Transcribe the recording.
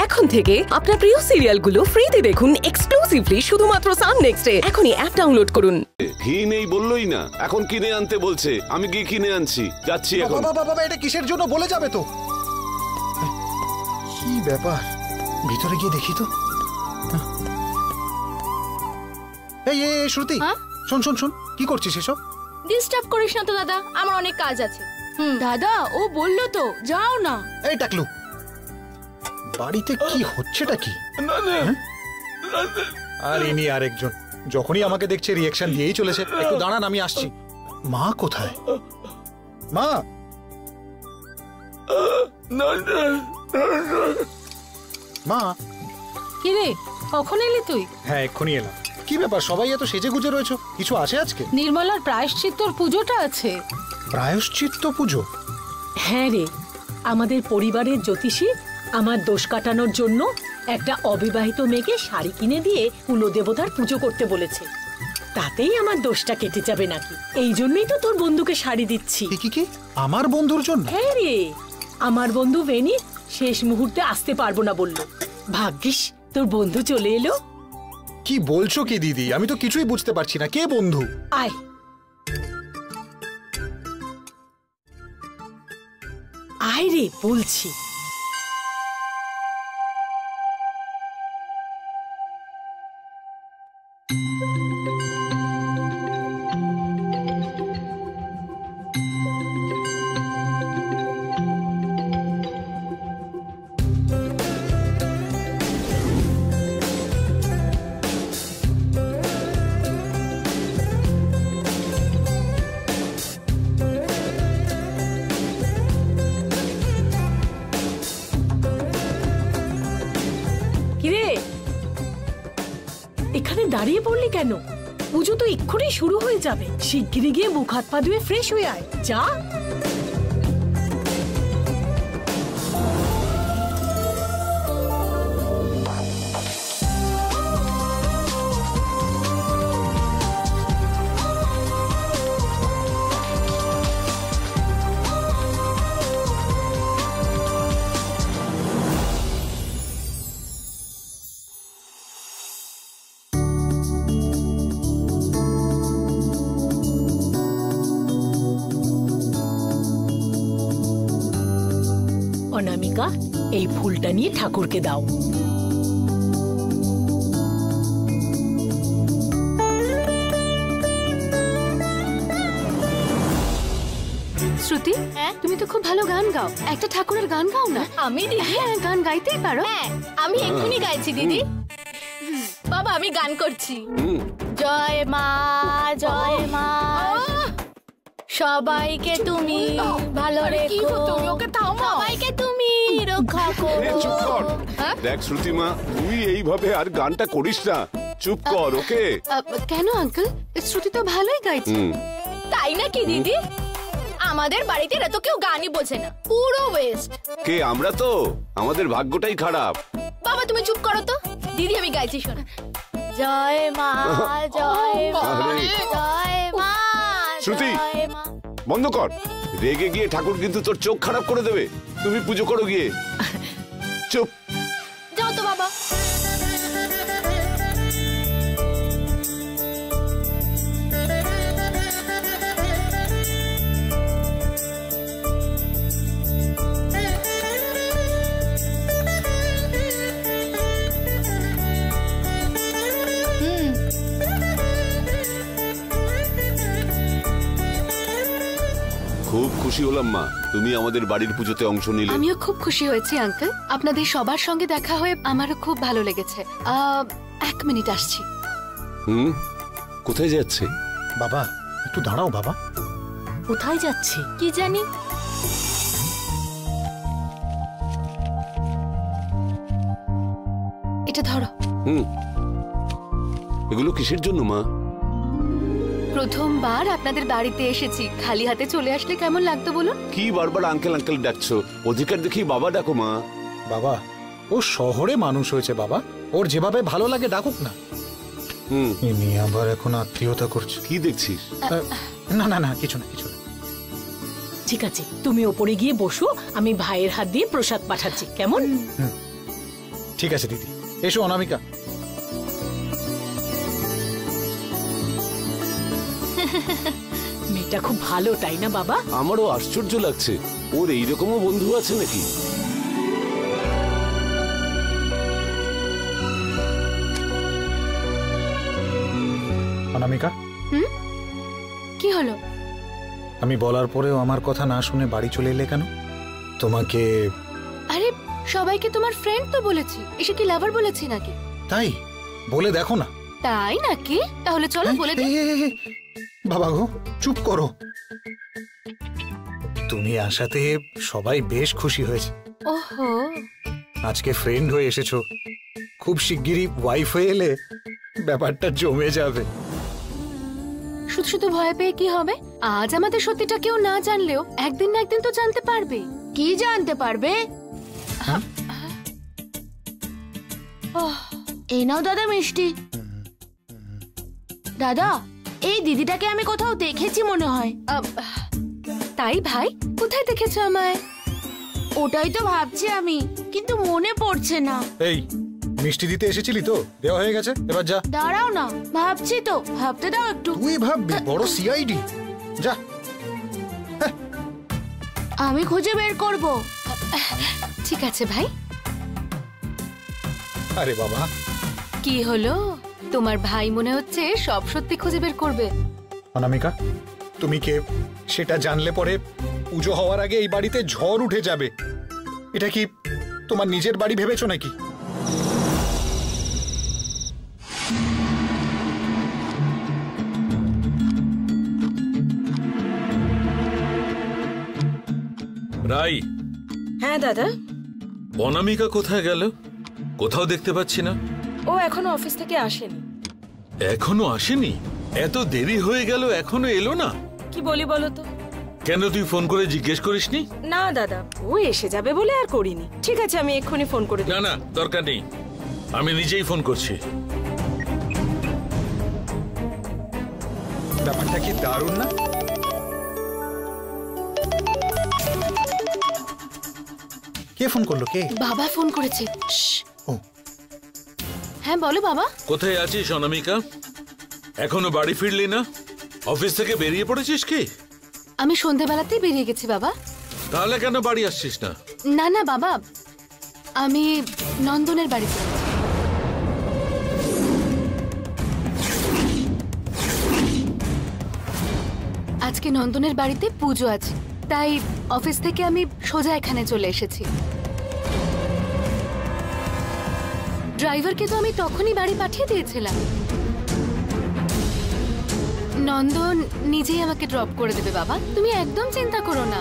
এখন থেকে আপনার প্রিয় সিরিয়ালগুলো ফ্রিতে দেখুন এক্সক্লুসিভলি শুধুমাত্র সান নেক্সটে। এখনই অ্যাপ ডাউনলোড করুন। ঘি নেই বললোই না, এখন কিনে আনতে বলছে। আমি গিয়ে কিনে আনছি, যাচ্ছি এখন। বাবা এটা কিসের জন্য বলে যাবে তো? কি ব্যাপার, ভিতরে গিয়ে দেখি তো। এই শ্রুতি, শোন শোন শোন, কি করছিস এসব? ডিস্টার্ব করিস না তো দাদা, আমার অনেক কাজ আছে। দাদা ও বললো তো, যাও না। এই টাকলু, বাড়িতে কি হচ্ছেটা কি? আর ইনি আরেকজন, যখনই আমাকে দেখছে রিঅ্যাকশন দিয়েই চলেছে। একটু দাঁড়ান, আমি আসছি। মা কোথায়? মা, মা। কি রে, কখন এলি তুই? হ্যাঁ, এক্ষুনি এলাম। কি ব্যাপার, সবাই এত সেজে গুজে রয়েছে? কিছু আছে আজকে? নির্মলার প্রায়শ্চিত্তর পুজোটা আছে। প্রায়শ্চিত্ত পুজো? হ্যাঁ রে, আমাদের পরিবারের জ্যোতিষী আমার দোষ কাটানোর জন্য একটা অবিবাহিত মেয়েকে শাড়ি কিনে দিয়ে কুলদেবতার পুজো করতে বলেছে। তাতেই আমার দোষটা কেটে যাবে নাকি, এই জন্যই তো তোর বন্ধুকে শাড়ি দিচ্ছি। কি আমার বন্ধুর জন্য? হ্যাঁ রে, আমার বন্ধু ভেনি শেষ মুহূর্তে আসতে পারবো না বলল। ভাগ্যিস তোর বন্ধু চলে এলো। কি বলছো কি দিদি, আমি তো কিছুই বুঝতে পারছি না। কে বন্ধু? আয় আয় রে বলছি। এখানে দাঁড়িয়ে পড়লি কেন? পুজো তো এক্ষুনি শুরু হয়ে যাবে। শিগগিরই গিয়ে মুখ হাত পা ধুয়ে ফ্রেশ হয়ে আয়, যা। অনামিকা, এই ফুলটা নিয়ে ঠাকুরকে দাও। শ্রুতি, তুমি তো খুব ভালো গান গাও, একটা ঠাকুরের গান গাও না। আমি দিদি? হ্যাঁ, গান গাইতেই পারো। হ্যাঁ, আমি এক্ষুনি গাইছি দিদি। বাবা, আমি গান করছি। জয় মা, জয় মা, সবাইকে তুমি ভালো রেখো, সবাইকে তুমি রক্ষা করো। দেখ শ্রুতিমা, তুই এইভাবে আর গানটা করিস না, চুপ কর। ওকে? কেন আঙ্কেল, শ্রুতি তো ভালোই গাইছে। তাই নাকি দিদি? আমাদের বাড়িতে এরা তো কেউ গানই বোঝে না, পুরো ওয়েস্ট। কে আমরা? তো আমাদের ভাগ্যটাই খারাপ। বাবা তুমি চুপ করো তো, দিদি আমি গাইছি শোনা। জয় মা, জয় মা, জয় মা। শ্রুতি, বন্ধ কর। রেগে গিয়ে ঠাকুর কিন্তু তোর চোখ খারাপ করে দেবে। তুমি পুজো করো গিয়ে। চুপ। যাও তো বাবা। খুব খুশি হলাম মা, তুমি আমাদের বাড়ির পুজোতে অংশ নিলে। আমিও খুব খুশি হয়েছি আঙ্কেল, আপনাদের সবার সঙ্গে দেখা হয়ে আমারও খুব ভালো লেগেছে। 1 মিনিট আসছি। কোথায় যাচ্ছে? বাবা একটু দাঁড়াও। বাবা কোথায় যাচ্ছে কি জানি। এটা ধরো। এগুলো কিসের জন্য মা? প্রথমবার আপনাদের বাড়িতে এসেছি, খালি হাতে চলে আসলে কেমন লাগতো বলুন? কি বারবার আঙ্কেল আঙ্কেল ডাকছো? অধিকার দেখি বাবা ডাকো মা। বাবা ও শহরে মানুষ হয়েছে বাবা, ওর যেভাবে ভালো লাগে ডাকুক না। ইনি আবার এখন আত্মীয়তা করছে। কি দেখছিস? না না না, কিছু না কিছু না। ঠিক আছে, তুমি ওপরে গিয়ে বসো, আমি ভাইয়ের হাত দিয়ে প্রসাদ পাঠাচ্ছি, কেমন? ঠিক আছে দিদি, এসো অনামিকা। মেয়েটা খুব ভালো, তাই না বাবা? আমারও আশ্চর্য লাগছে, ওর এইরকমও বন্ধু আছে নাকি। অনামিকা, কি হলো? আমি বলার পরেও আমার কথা না শুনে বাড়ি চলে এলে কেন? তোমাকে আরে সবাইকে তোমার ফ্রেন্ড তো বলেছি, এসে কি লাভার বলেছি নাকি? তাই বলে দেখো না। তাই নাকি? তাহলে চলো বলে দিই। বাবা গো, চুপ করো। তুমি আসাতে সবাই বেশ খুশি হয়েছে। ওহো, আজকে ফ্রেন্ড হয়ে এসেছো, খুব শিগগিরই ওয়াইফ হয়ে এলে ব্যাপারটা জমে যাবে। শুধু শুধু ভয় পেয়ে কি হবে? আজ আমাদের সত্যিটা কেউ না জানলেও একদিন না একদিন তো জানতে পারবে। কি জানতে পারবে? এই নাও দাদা মিষ্টি। দাদা, এই দিদিটাকে আমি কোথাও দেখেছি মনে হয়। তাই ভাই, কোথায় দেখেছো আমায়? ওটাই তো ভাবছি আমি, কিন্তু মনে পড়ছে না। এই মিষ্টি দিতে এসেছিলি তো, দেওয়া হয়ে গেছে, এবার যা। দাঁড়াও না, ভাবছি তো, ভাবতে দাও একটু। তুই ভাববি, বড় সিআইডি, যা। আমি খুঁজে বের করব। ঠিক আছে ভাই। আরে বাবা, কি হলো? তোমার ভাই মনে হচ্ছে সব সত্যি খুঁজে বের করবে। অনামিকা, তুমি কে সেটা জানলে পরে পুজো হওয়ার আগে এই বাড়িতে ঝড় উঠে যাবে। এটা কি তোমার নিজের বাড়ি ভেবেছো নাকি? রাই, হ্যাঁ দাদা। অনামিকা কোথায় গেল? কোথাও দেখতে পাচ্ছি না। ও এখনো অফিস থেকে আসেনি। এখনো আসেনি? এত দেরি হয়ে গেল, এখনো এলো না? কি বলি বলো তো? কেন তুই ফোন করে জিজ্ঞেস করিসনি? না দাদা, ও এসে যাবে বলে আর করিনি। ঠিক আছে, আমি এক্ষুনি ফোন করে না দিচ্ছি। না, দরকার নেই, আমি নিজেই ফোন করছি। ব্যাপারটা কি দারুণ না? কে ফোন করলো? কে? বাবা ফোন করেছে। ও, হ্যাঁ বলো বাবা। কোথায় আছিস অনামিকা? এখনো বাড়ি ফিরলি না? অফিস থেকে বেরিয়ে পড়েছিস কি? আমি সন্ধেবেলাতেই বেরিয়ে গেছি বাবা। তাহলে কেন বাড়ি আসছিস না? না না বাবা, আমি নন্দনের বাড়িতে। আজকে নন্দনের বাড়িতে পুজো আছে, তাই অফিস থেকে আমি সোজা এখানে চলে এসেছি। ড্রাইভারকে তো আমি তখনই বাড়ি পাঠিয়ে দিয়েছিলাম। নন্দন নিজেই আমাকে ড্রপ করে দেবে বাবা, তুমি একদম চিন্তা করো না।